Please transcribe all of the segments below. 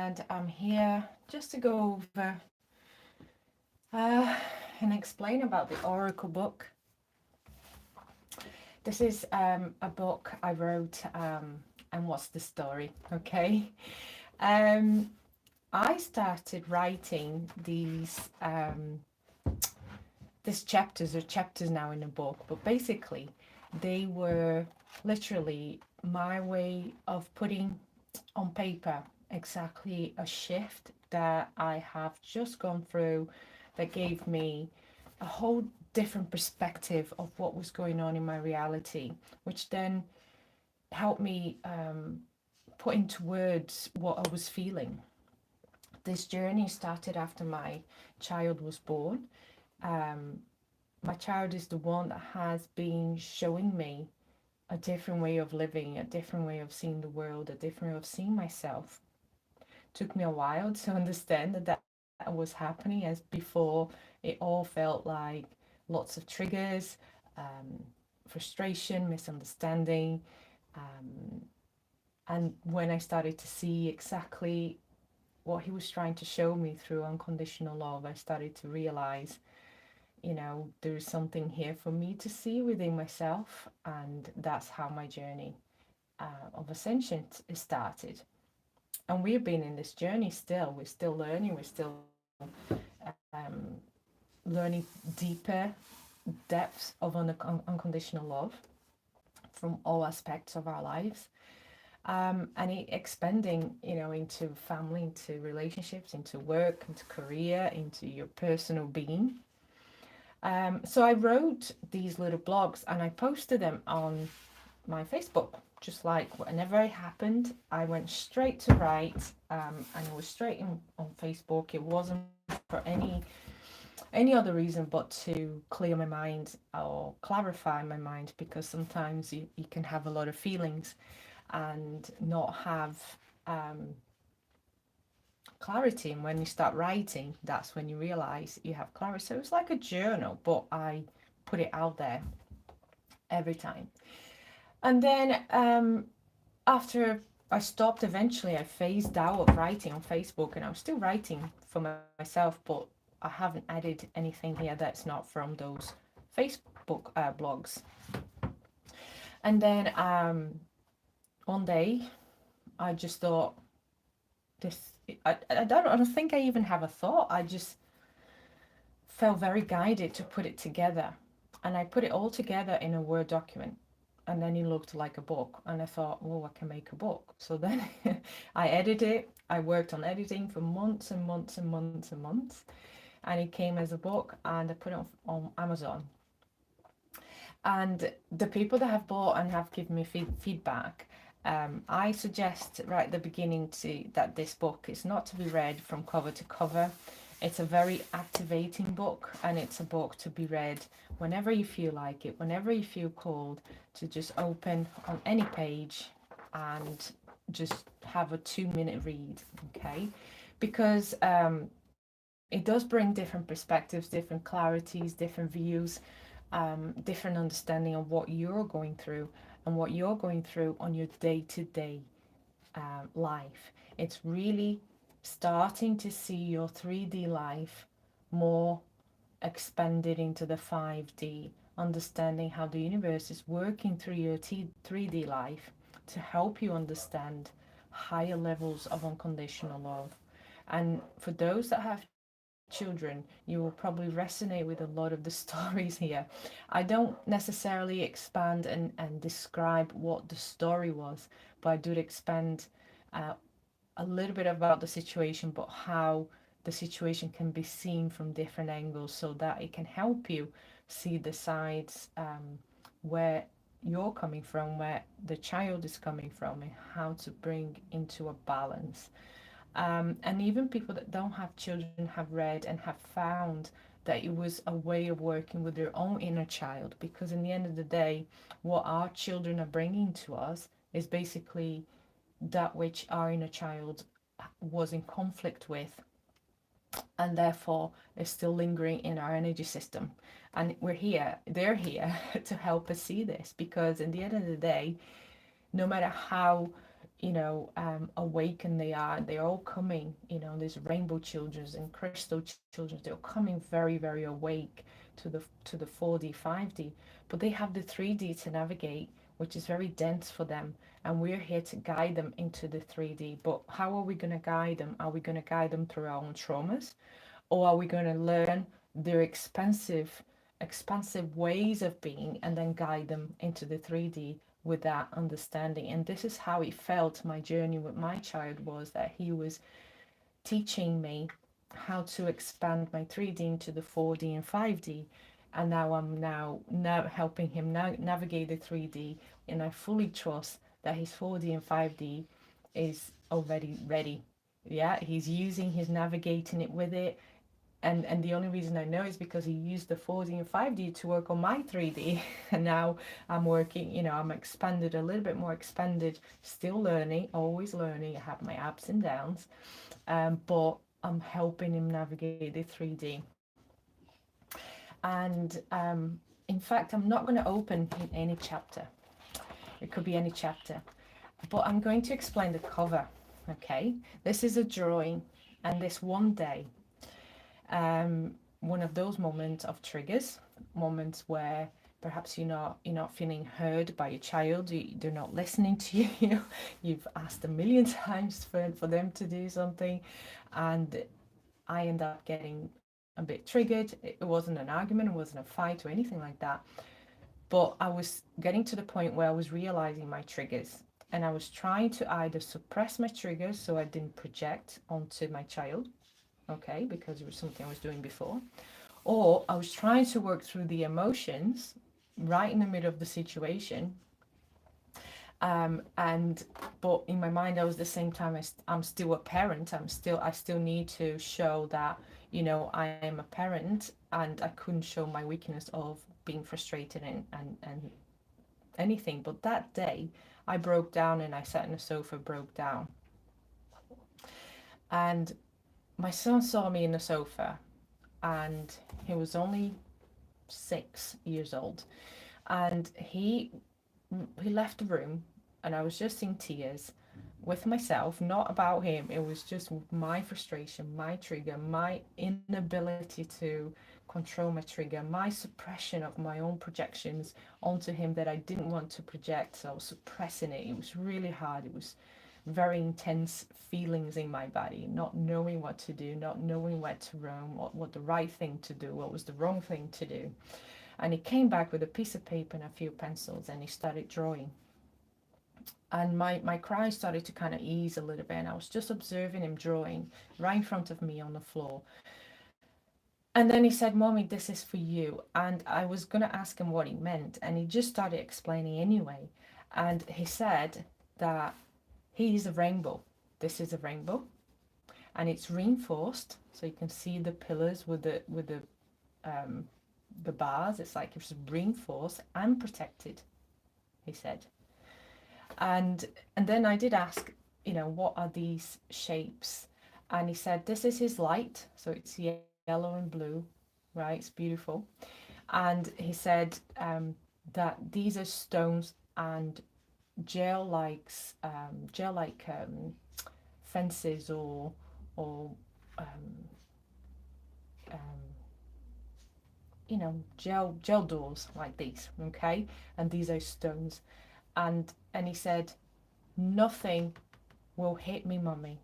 and I'm here just to go over uh, and explain about the Oracle book. This is a book I wrote, and what's the story? Okay. Um, I started writing these chapters or chapters now in the book, but basically they were literally my way of putting on paper exactly a shift that I have just gone through that gave me a whole different perspective of what was going on in my reality, which then helped me put into words what I was feeling. This journey started after my child was born. Um, my child is the one that has been showing me a different way of living, a different way of seeing the world, a different way of seeing myself. Took me a while to understand that that was happening, as before it all felt like lots of triggers, um, frustration, misunderstanding. Um, and when I started to see exactly what he was trying to show me through unconditional love, I started to realize, there's something here for me to see within myself. And that's how my journey of ascension started. And we've been in this journey still. We're still learning. We're still um, learning deeper depths of unconditional love from all aspects of our lives. And it expanding, into family, into relationships, into work, into career, into your personal being. So I wrote these little blogs and I posted them on my Facebook. Just like whenever it happened, I went straight to write, and it was straight on Facebook. It wasn't for any other reason but to clear my mind or clarify my mind, because sometimes you can have a lot of feelings and not have um, clarity. And when you start writing, that's when you realize you have clarity. So it's like a journal, but I put it out there every time. And then after I stopped, eventually I phased out of writing on Facebook, and I'm still writing for myself, but I haven't added anything here that's not from those Facebook blogs. And then one day I just thought, this I don't think I even have a thought. I just felt very guided to put it together, and I put it all together in a Word document. And then it looked like a book, and I thought, oh, I can make a book. So then I edited it. I worked on editing for months and months and months and months, and it came as a book, and I put it on Amazon. And the people that have bought and have given me feedback, I suggest right at the beginning that this book is not to be read from cover to cover. It's a very activating book, and it's a book to be read whenever you feel like it, whenever you feel called to just open on any page and just have a 2-minute read, okay? Because it does bring different perspectives, different clarities, different views, different understanding of what you're going through and what you're going through on your day-to-day life. It's really starting to see your 3D life more expanded into the 5D, understanding how the universe is working through your 3D life to help you understand higher levels of unconditional love. And for those that have children, you will probably resonate with a lot of the stories here. I don't necessarily expand and describe what the story was, but I do expand uh, a little bit about the situation, but how the situation can be seen from different angles so that it can help you see the sides where you're coming from, where the child is coming from, and how to bring into a balance. And even people that don't have children have read and have found that it was a way of working with their own inner child, because in the end of the day, what our children are bringing to us is basically that which our inner child was in conflict with, and therefore is still lingering in our energy system. And they're here to help us see this, because in the end of the day, no matter how awakened they are. They're all coming, these rainbow children and crystal children, they're coming very, very awake to the 4D, 5D, but they have the 3D to navigate, which is very dense for them. And we're here to guide them into the 3D. But how are we going to guide them? Are we going to guide them through our own traumas? Or are we going to learn their expansive ways of being and then guide them into the 3D with that understanding? And this is how it felt. My journey with my child was that he was teaching me how to expand my 3D into the 4D and 5D. And now I'm now helping him now navigate the 3D, and I fully trust that his 4D and 5D is already ready. Yeah, he's navigating it with it. And the only reason I know is because he used the 4D and 5D to work on my 3D. And now I'm working, I'm expanded, a little bit more expanded, still learning, always learning. I have my ups and downs, but I'm helping him navigate the 3D. And in fact, I'm not going to open any chapter. It could be any chapter, but I'm going to explain the cover. Okay, this is a drawing, and this one day, one of those moments of triggers, moments where perhaps you're not feeling heard by your child, they're not listening to you. You've asked a million times for them to do something, and I end up getting a bit triggered. It wasn't an argument, it wasn't a fight or anything like that, but I was getting to the point where I was realizing my triggers, and I was trying to either suppress my triggers so I didn't project onto my child, okay, because it was something I was doing before, or I was trying to work through the emotions right in the middle of the situation. And but in my mind, I was at the same time, I'm still a parent. I still need to show that, I am a parent, and I couldn't show my weakness of being frustrated and anything. But that day, I broke down, and I sat on the sofa, broke down. And my son saw me in the sofa, and he was only 6 years old, and he left the room, and I was just in tears with myself, not about him. It was just my frustration, my trigger, my inability to control my trigger, my suppression of my own projections onto him that I didn't want to project. So I was suppressing it. It was really hard. It was very intense feelings in my body, not knowing what to do, not knowing where to roam, what the right thing to do, what was the wrong thing to do. And he came back with a piece of paper and a few pencils, and he started drawing. And my cry started to kind of ease a little bit, and I was just observing him drawing right in front of me on the floor. And then he said, "Mommy, this is for you." And I was going to ask him what he meant, and he just started explaining anyway. And he said that he is a rainbow. This is a rainbow, and it's reinforced, so you can see the pillars with the bars. It's like it's reinforced and protected, he said. And then I did ask, what are these shapes? And he said, this is his light, so it's yellow and blue, right? It's beautiful. And he said that these are stones and gel-like fences or um, gel doors like these, okay? And these are stones. And he said, nothing will hit me, Mummy.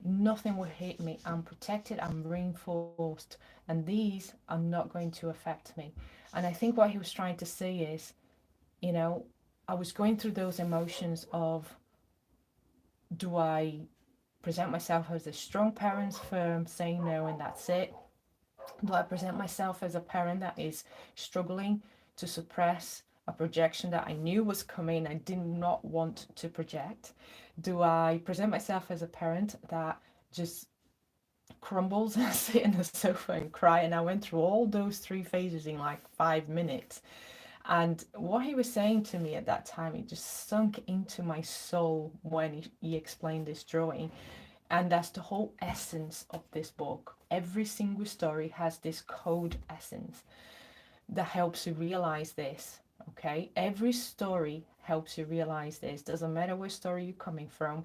Nothing will hit me. I'm protected, I'm reinforced, and these are not going to affect me. And I think what he was trying to say is, I was going through those emotions of, do I present myself as a strong parent, firm, saying no and that's it? Do I present myself as a parent that is struggling to suppress a projection that I knew was coming, I did not want to project? Do I present myself as a parent that just crumbles and sit in the sofa and cry? And I went through all those three phases in like 5 minutes. And what he was saying to me at that time, it just sunk into my soul when he explained this drawing. And that's the whole essence of this book. Every single story has this code essence that helps you realize this, okay? Every story helps you realize this. Doesn't matter what story you're coming from,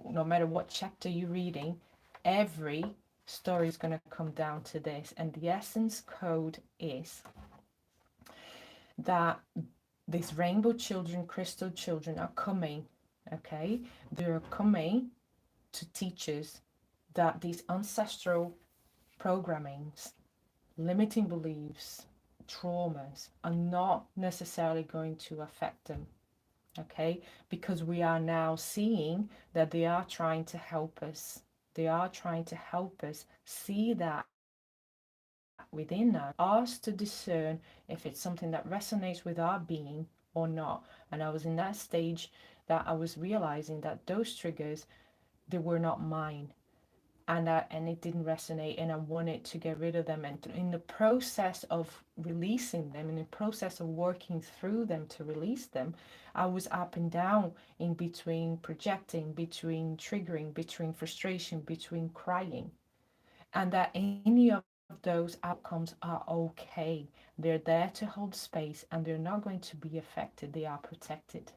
no matter what chapter you're reading, every story is going to come down to this. And the essence code is that these rainbow children, crystal children are coming, okay? They're coming to teach us that these ancestral programmings, limiting beliefs, traumas are not necessarily going to affect them, okay? Because we are now seeing that they are trying to help us. They are trying to help us see that within us, us to discern if it's something that resonates with our being or not. And I was in that stage that I was realizing that those triggers, they were not mine, and it didn't resonate, and I wanted to get rid of them. And in the process of releasing them, in the process of working through them to release them, I was up and down in between projecting, between triggering, between frustration, between crying, and that any of those outcomes are okay. They're there to hold space, and they're not going to be affected. They are protected,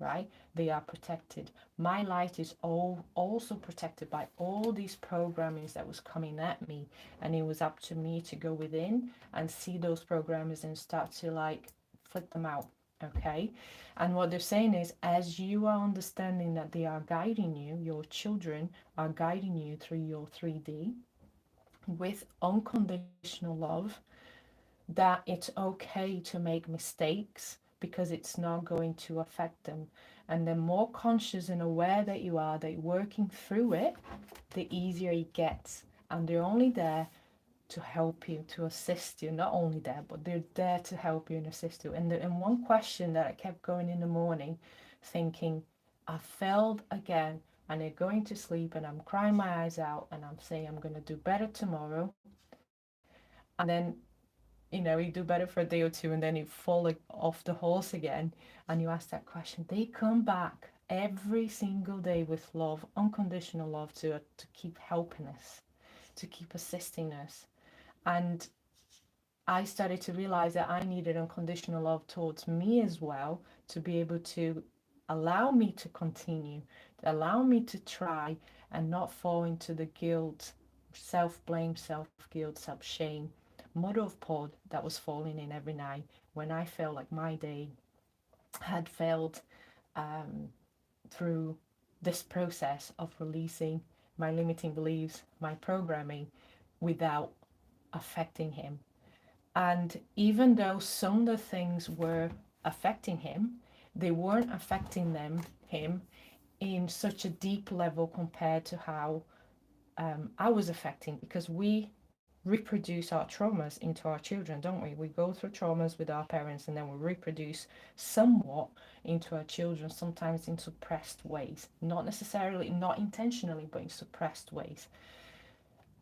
right? They are protected. My light is also protected by all these programmings that was coming at me, and it was up to me to go within and see those programmings and start to like flip them out, okay? And what they're saying is, as you are understanding that they are guiding you, your children are guiding you through your 3D with unconditional love, that it's okay to make mistakes because it's not going to affect them. And the more conscious and aware that you are, that you're working through it, the easier it gets. And they're only there to help you, to assist you. Not only there, but they're there to help you and assist you. And one question that I kept going in the morning, thinking, I failed again, and they're going to sleep, and I'm crying my eyes out, and I'm saying I'm going to do better tomorrow. And then you do better for a day or two, and then you fall like off the horse again, and you ask that question. They come back every single day with love, unconditional love, to keep helping us, to keep assisting us. And I started to realize that I needed unconditional love towards me as well, to be able to allow me to continue, to allow me to try and not fall into the guilt, self-blame, self-guilt, self-shame, mother of pearl that was falling in every night when I felt like my day had failed, um, through this process of releasing my limiting beliefs, my programming, without affecting him. And even though some of the things were affecting him, they weren't affecting him in such a deep level compared to how I was affecting, because we reproduce our traumas into our children, don't we? We go through traumas with our parents, and then we reproduce somewhat into our children, sometimes in suppressed ways, not necessarily, not intentionally, but in suppressed ways.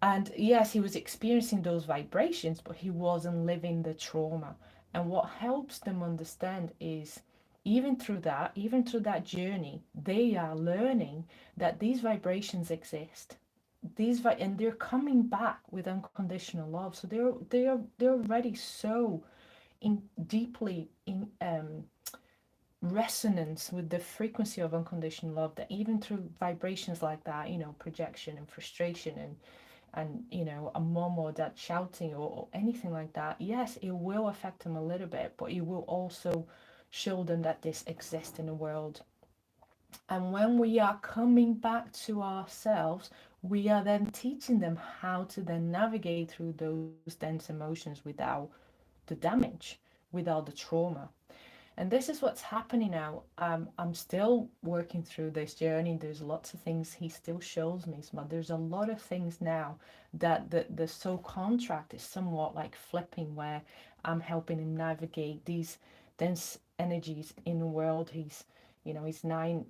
And yes, he was experiencing those vibrations, but he wasn't living the trauma. And what helps them understand is, even through that journey, they are learning that these vibrations exist. And they're coming back with unconditional love. So they're already so in deeply in resonance with the frequency of unconditional love, that even through vibrations like that, projection and frustration, and a mom or dad shouting, or anything like that, yes, it will affect them a little bit, but it will also show them that this exists in the world. And when we are coming back to ourselves, we are then teaching them how to then navigate through those dense emotions without the damage, without the trauma. And this is what's happening now. I'm still working through this journey. There's lots of things he still shows me, but there's a lot of things now that the soul contract is somewhat like flipping, where I'm helping him navigate these dense energies in the world. He's 9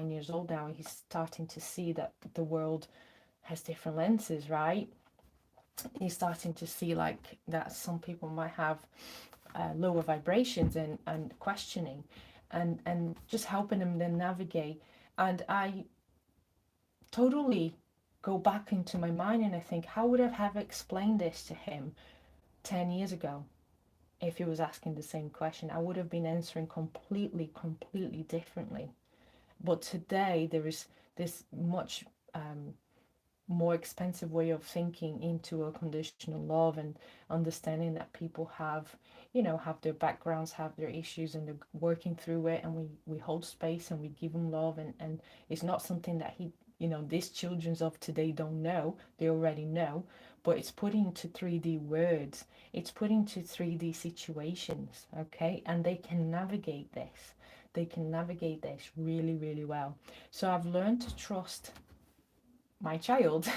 years old now. He's starting to see that the world has different lenses, right? He's starting to see like that some people might have lower vibrations, and questioning, and just helping them then navigate. And I totally go back into my mind, and I think, how would I have explained this to him 10 years ago? if he was asking the same question, I would have been answering completely differently. But today there is this much more expensive way of thinking into unconditional love, and understanding that people have, have their backgrounds, have their issues, and they're working through it, and we hold space and we give them love, and it's not something that these children's of today don't know. They already know, but it's put into 3D words, it's put into 3D situations, okay, and they can navigate this. They can navigate this really well. So I've learned to trust my child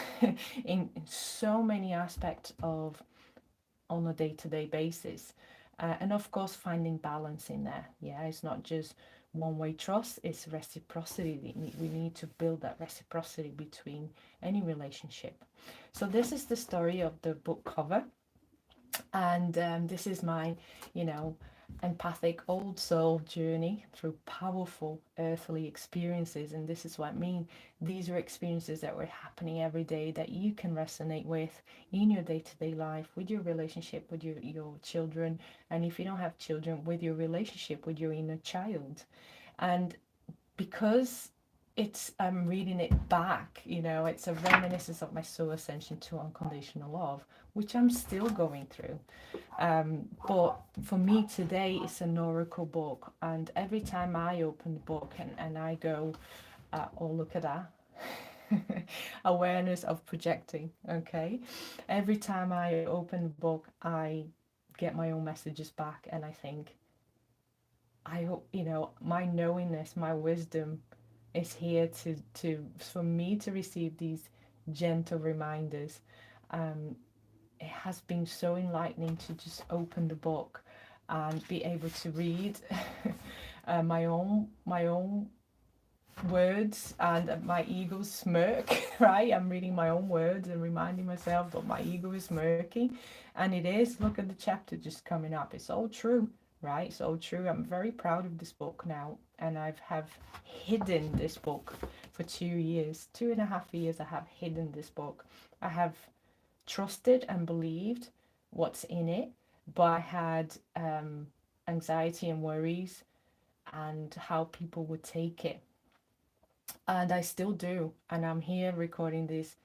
in so many aspects of on a day-to-day basis, and of course finding balance in there. Yeah, it's not just one-way trust, it's reciprocity. We need to build that reciprocity between any relationship. So this is the story of the book cover, and this is my, you know, empathic old soul journey through powerful earthly experiences. And this is what I mean. These are experiences that were happening every day that you can resonate with in your day-to-day life, with your relationship with your children, and if you don't have children, with your relationship with your inner child. And because it's I'm reading it back, it's a reminiscence of my soul ascension to unconditional love, which I'm still going through. But for me today, it's an oracle book, and every time I open the book and I go, oh, look at that. Awareness of projecting, okay? Every time I open the book, I get my own messages back, and I think, I hope, my knowingness, my wisdom is here to for me to receive these gentle reminders. It has been so enlightening to just open the book and be able to read my own words, and my ego smirk. Right, I'm reading my own words and reminding myself that my ego is smirking, and it is. Look at the chapter just coming up. It's all true, right? It's all true. I'm very proud of this book now, and have hidden this book for 2 years, 2.5 years. I have hidden this book. I have trusted and believed what's in it, but I had anxiety and worries and how people would take it, and I still do. And I'm here recording this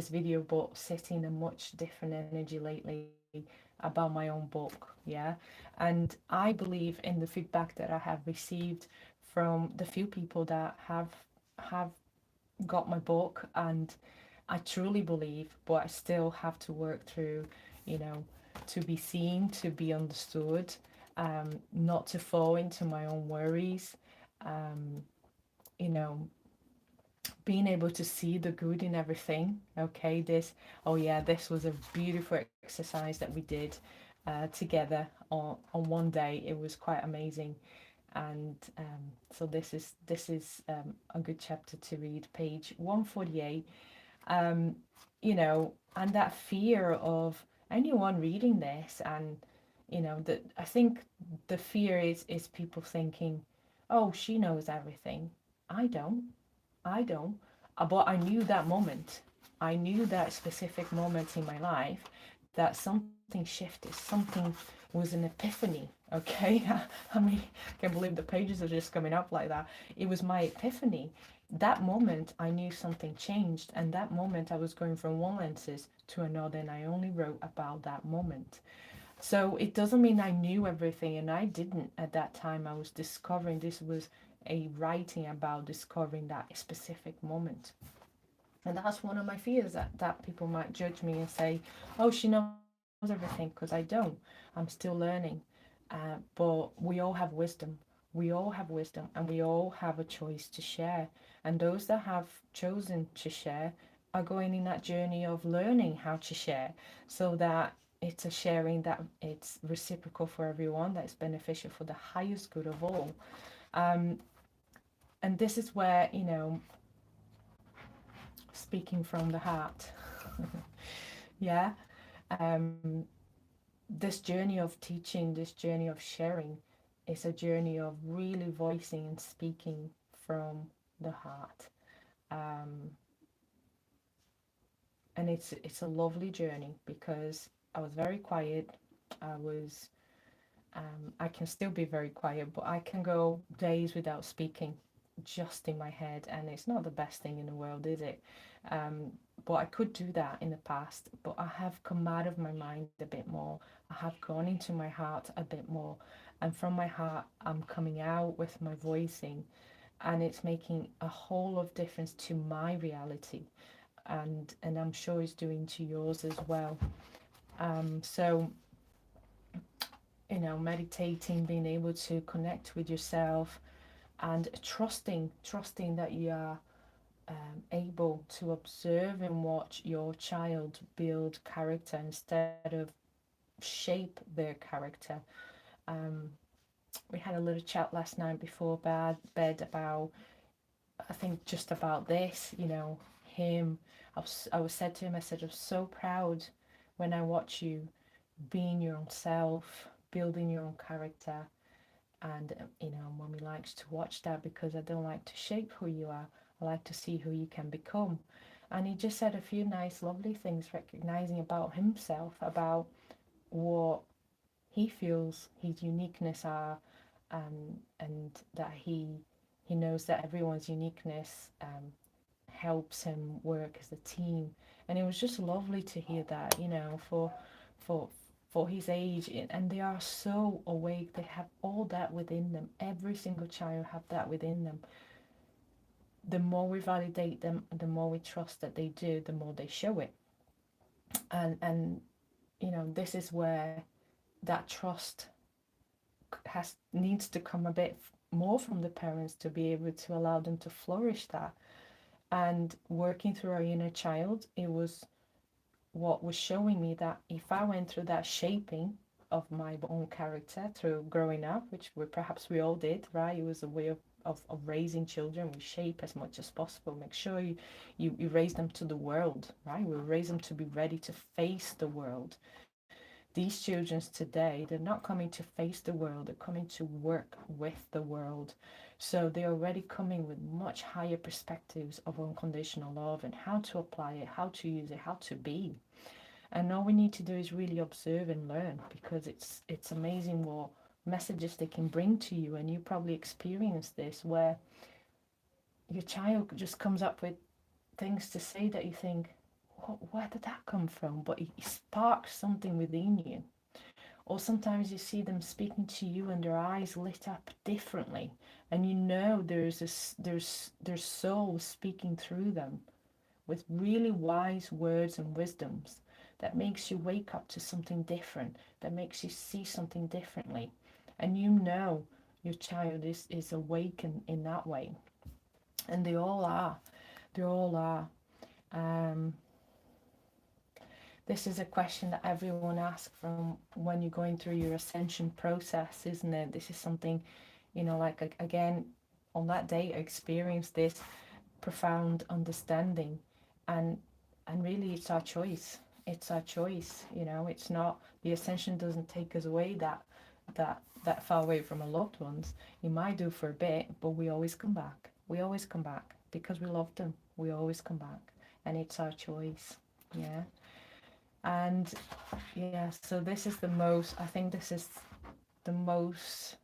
video, but setting a much different energy lately about my own book. Yeah, and I believe in the feedback that I have received from the few people that have got my book, and I truly believe, but I still have to work through, you know, to be seen, to be understood, not to fall into my own worries, um, you know, being able to see the good in everything. Okay, oh yeah, this was a beautiful exercise that we did together on one day. It was quite amazing. And so this is a good chapter to read, page 148. um, and that fear of anyone reading this, and that I think the fear is people thinking, oh, she knows everything. I don't. I don't. But I knew that moment. I knew that specific moment in my life that something shifted. Something was an epiphany. Okay, I mean, I can't believe the pages are just coming up like that. It was my epiphany. That moment, I knew something changed, and that moment, I was going from one lenses to another, and I only wrote about that moment. So it doesn't mean I knew everything, and I didn't at that time. I was discovering. This was a writing about discovering that specific moment. And that's one of my fears, that people might judge me and say, oh, she knows everything, because I don't. I'm still learning. But we all have wisdom. We all have wisdom, and we all have a choice to share. And those that have chosen to share are going in that journey of learning how to share, so that it's a sharing that it's reciprocal for everyone, that it's beneficial for the highest good of all. Um, and this is where, speaking from the heart, yeah, um, this journey of teaching, this journey of sharing, is a journey of really voicing and speaking from the heart. Um, and it's a lovely journey, because I was very quiet. I was I can still be very quiet, but I can go days without speaking, just in my head, and it's not the best thing in the world, is it? Um, but I could do that in the past, but I have come out of my mind a bit more. I have gone into my heart a bit more, and from my heart, I'm coming out with my voicing, and it's making a whole of difference to my reality, and I'm sure it's doing to yours as well. So meditating, being able to connect with yourself, and trusting that you are able to observe and watch your child build character instead of shape their character. um, we had a little chat last night before bed about, I think, just about this, him. I was said to him, I said, I'm so proud when I watch you being your own self, building your own character. And mommy likes to watch that, because I don't like to shape who you are. I like to see who you can become. And he just said a few nice, lovely things, recognizing about himself, about what he feels his uniqueness are, and that he knows that everyone's uniqueness helps him work as a team. And it was just lovely to hear that, for for his age, and they are so awake. They have all that within them. Every single child have that within them. The more we validate them, the more we trust that they do, the more they show it. And this is where that trust has needs to come a bit more from the parents, to be able to allow them to flourish that. And working through our inner child, it was what was showing me that if I went through that shaping of my own character through growing up, which perhaps we all did, right? It was a way of raising children. We shape as much as possible. Make sure you raise them to the world, right? We raise them to be ready to face the world. These children today, they're not coming to face the world, they're coming to work with the world. So they're already coming with much higher perspectives of unconditional love and how to apply it, how to use it, how to be. And all we need to do is really observe and learn, because it's amazing what messages they can bring to you. And you probably experienced this, where your child just comes up with things to say that you think, where did that come from? But it sparks something within you. Or sometimes you see them speaking to you and their eyes lit up differently, and there's soul speaking through them with really wise words and wisdoms that makes you wake up to something different, that makes you see something differently. And your child is awakened in that way. And they all are. They all are. Um, this is a question that everyone asks from when you're going through your ascension process, isn't it? This is something, like, again, on that day, I experienced this profound understanding. and and really, it's our choice. It's our choice. It's not, the ascension doesn't take us away that far away from our loved ones. It might do for a bit, but we always come back. We always come back because we love them. We always come back, and it's our choice. Yeah. And yeah, so this is the most, I think this is the most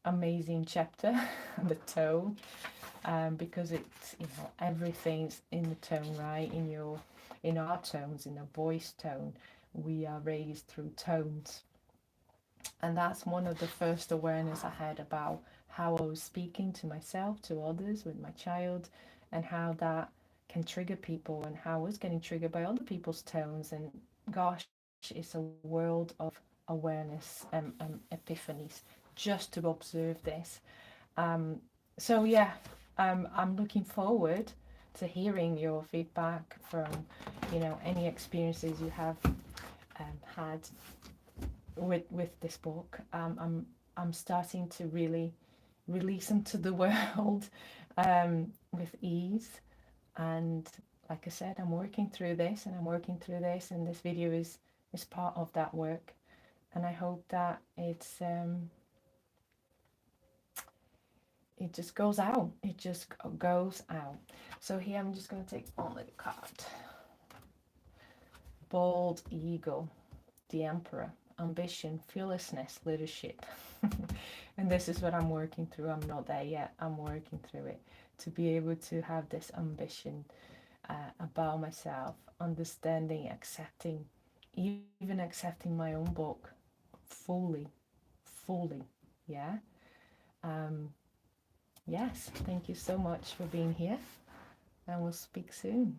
amazing chapter, the tone, because it's, everything's in the tone, right? In our tones, in a voice tone, we are raised through tones. And that's one of the first awareness I had about how I was speaking to myself, to others, with my child, and how that can trigger people, and how I was getting triggered by other people's tones. And gosh, it's a world of awareness and epiphanies just to observe this. Um, so yeah, I'm looking forward to hearing your feedback from, any experiences you have had with this book. I'm starting to really release them to the world with ease. And like I said, I'm working through this, and I'm working through this, and this video is part of that work. And I hope that it just goes out. It just goes out. So here I'm just going to take one little card. Bald eagle, the emperor. ambition, fearlessness, leadership. And this is what I'm working through. I'm not there yet. I'm working through it to be able to have this ambition about myself, understanding, accepting, even accepting my own book fully, fully. Yeah. Yes. Thank you so much for being here, and we'll speak soon.